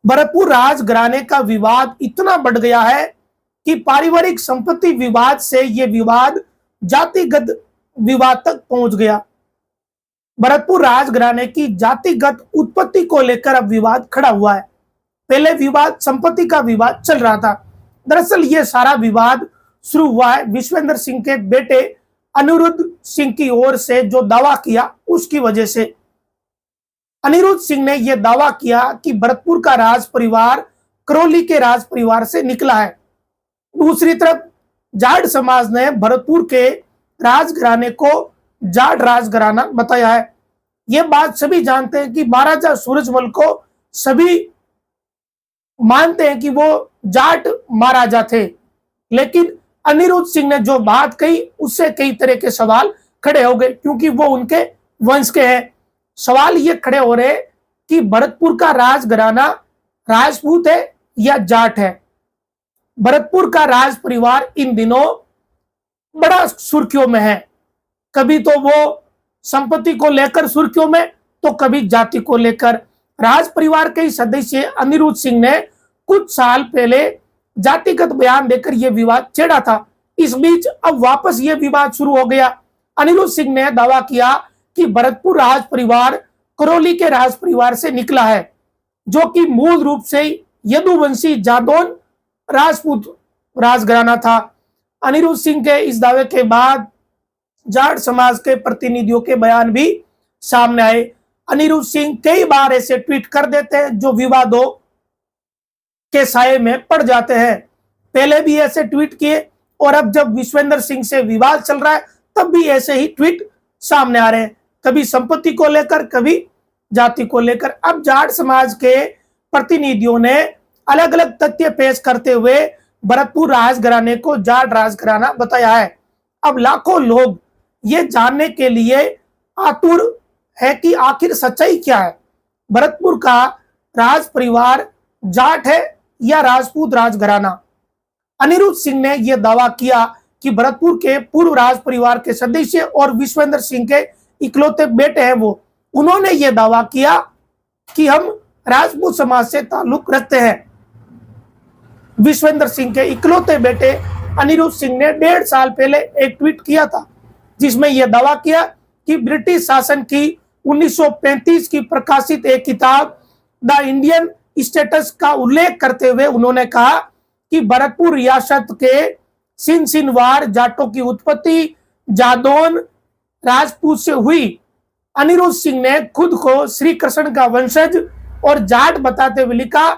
भरतपुर राजघराने का विवाद इतना बढ़ गया है कि पारिवारिक संपत्ति विवाद से यह विवाद जातिगत विवाद तक पहुंच गया। भरतपुर राजघराने की जातिगत उत्पत्ति को लेकर अब विवाद खड़ा हुआ है। पहले विवाद संपत्ति का विवाद चल रहा था। दरअसल यह सारा विवाद शुरू हुआ है विश्वेंद्र सिंह के बेटे अनिरुद्ध सिंह की ओर से जो दावा किया उसकी वजह से। अनिरुद्ध सिंह ने यह दावा किया कि भरतपुर का राज परिवार करौली के राज परिवार से निकला है। दूसरी तरफ जाट समाज ने भरतपुर के राजघराने को जाट राजघराना बताया है। यह बात सभी जानते हैं कि महाराजा सूरजमल को सभी मानते हैं कि वो जाट महाराजा थे, लेकिन अनिरुद्ध सिंह ने जो बात कही उससे कई तरह के सवाल खड़े हो गए, क्योंकि वो उनके वंश के हैं। सवाल ये खड़े हो रहे कि भरतपुर का राजघराना राजपूत है या जाट है। भरतपुर का राज परिवार इन दिनों बड़ा सुर्खियों में है। कभी तो वो संपत्ति को लेकर सुर्खियों में, तो कभी जाति को लेकर। राज परिवार के सदस्य अनिरुद्ध सिंह ने कुछ साल पहले जातिगत बयान देकर यह विवाद छेड़ा था। इस बीच अब वापस यह विवाद शुरू हो गया। अनिरुद्ध सिंह ने दावा किया कि भरतपुर राज परिवार करौली के राज परिवार से निकला है, जो कि मूल रूप से यदुवंशी जादौन राजपूत राजघराना था। अनिरुद्ध सिंह के इस दावे के बाद जाट समाज के प्रतिनिधियों के बयान भी सामने आए। अनिरुद्ध सिंह कई बार ऐसे ट्वीट कर देते हैं जो विवादों के साये में पड़ जाते हैं। पहले भी ऐसे ट्वीट किए और अब जब विश्वेंद्र सिंह से विवाद चल रहा है तब भी ऐसे ही ट्वीट सामने आ रहे हैं, कभी संपत्ति को लेकर, कभी जाति को लेकर। अब जाट समाज के प्रतिनिधियों ने अलग अलग तथ्य पेश करते हुए भरतपुर राजघराने को जाट राजघराना बताया है। अब लाखों लोग ये जानने के लिए आतुर है कि आखिर सच्चाई क्या है। भरतपुर का राज परिवार जाट है या राजपूत राजघराना। अनिरुद्ध सिंह ने यह दावा किया कि भरतपुर के पूर्व राज परिवार के सदस्य और विश्वेंद्र सिंह के इकलौते बेटे हैं वो। उन्होंने यह दावा किया कि हम राजपूत समाज से ताल्लुक रखते हैं। विश्वेंद्र सिंह के इकलौते बेटे अनिरुद्ध सिंह ने 1.5 साल पहले एक ट्वीट किया था, जिसमें यह दावा किया कि ब्रिटिश शासन की 1935 की प्रकाशित एक किताब द इंडियन स्टेटस का उल्लेख करते हुए उन्होंने कहा कि भरतपुर रियासत के सिनसिनवार जाटों की उत्पत्ति जादौन राजपूत से हुई। अनिरुद्ध सिंह ने खुद को श्री कृष्ण का वंशज और जाट बताते हुए लिखा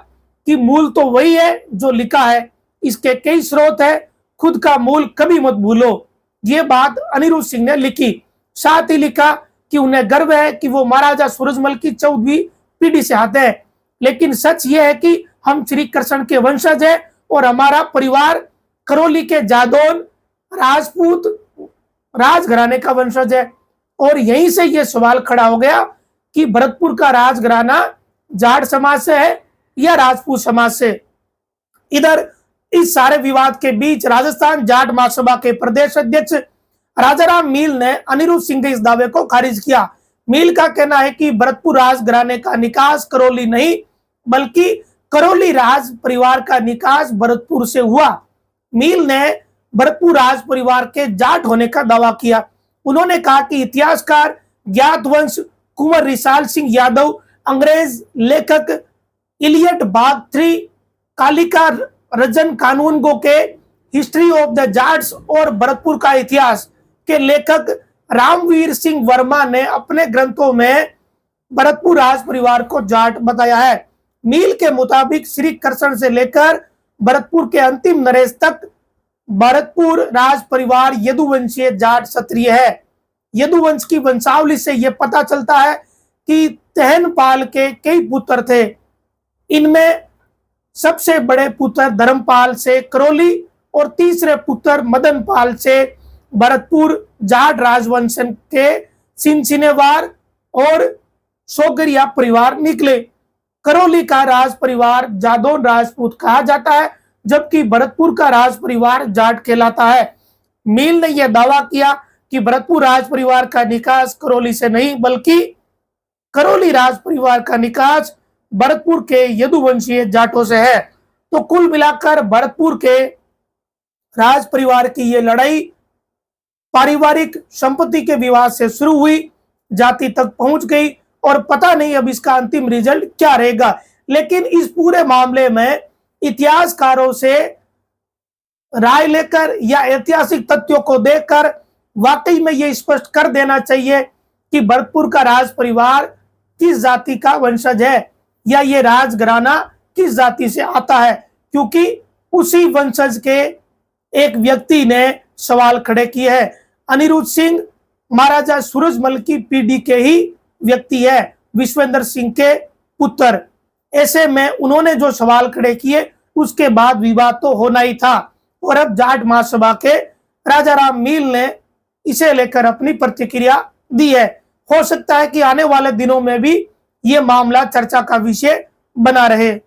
कि मूल तो वही है जो लिखा है, इसके कई स्रोत है, खुद का मूल कभी मत भूलो। ये बात अनिरुद्ध सिंह ने लिखी। साथ ही लिखा कि उन्हें गर्व है कि वो महाराजा सूरजमल की 14वीं पीढ़ी से आते हैं, लेकिन सच ये है कि हम श्री कृष्ण के वंशज हैं और हमारा परिवार करौली के जादौन राजपूत राजघराने का वंशज है। और यहीं से यह सवाल खड़ा हो गया कि भरतपुर का राजघराना जाट समाज से है या राजपूत समाज से। इधर इस सारे विवाद के बीच राजस्थान जाट महासभा के प्रदेश अध्यक्ष राजाराम मील ने अनिरुद्ध सिंह के इस दावे को खारिज किया। मील का कहना है कि भरतपुर राजघराने का निकास करौली नहीं बल्कि करौली राज परिवार का निकास भरतपुर से हुआ। मील ने भरतपुर राज परिवार के जाट होने का दावा किया। उन्होंने कहा कि इतिहासकार ज्ञात वंश कुंवर रिसाल सिंह यादव, अंग्रेज लेखक इलियट बागथ्री, कालिका रजन कानूनगो के हिस्ट्री ऑफ द जाट्स और भरतपुर का इतिहास के लेखक रामवीर सिंह वर्मा ने अपने ग्रंथों में भरतपुर राज परिवार को जाट बताया है। मील के मुताबिक श्री कृष्ण से लेकर भरतपुर के अंतिम नरेश तक भरतपुर राज परिवार यदुवंशीय जाट क्षत्रिय है। यदुवंश की वंशावली से यह पता चलता है कि तहनपाल के कई पुत्र थे। इनमें सबसे बड़े पुत्र धर्मपाल से करौली और तीसरे पुत्र मदनपाल से भरतपुर जाट राजवंश के सिनसिनेवार और सोगरिया परिवार निकले। करौली का राज परिवार जादौन राजपूत कहा जाता है, जबकि भरतपुर का राज परिवार जाट कहलाता है। मील ने यह दावा किया कि भरतपुर राज परिवार का निकास करौली से नहीं बल्कि करौली राज परिवार का निकास भरतपुर के यदुवंशीय जाटों से है। तो कुल मिलाकर भरतपुर के राज परिवार की ये लड़ाई पारिवारिक संपत्ति के विवाद से शुरू हुई, जाति तक पहुंच गई और पता नहीं अब इसका अंतिम रिजल्ट क्या रहेगा। लेकिन इस पूरे मामले में इतिहासकारों से राय लेकर या ऐतिहासिक तथ्यों को देखकर वाकई में ये स्पष्ट कर देना चाहिए कि भरतपुर का राज परिवार किस जाति का वंशज है या ये राजघराना किस जाति से आता है, क्योंकि उसी वंशज के एक व्यक्ति ने सवाल खड़े किए हैं। अनिरुद्ध सिंह महाराजा सूरजमल की पीढ़ी के ही व्यक्ति है, विश्वेंद्र सिंह के पुत्र। ऐसे में उन्होंने जो सवाल खड़े किए उसके बाद विवाद तो होना ही था और अब जाट महासभा के राजा राम मील ने इसे लेकर अपनी प्रतिक्रिया दी है। हो सकता है कि आने वाले दिनों में भी ये मामला चर्चा का विषय बना रहे।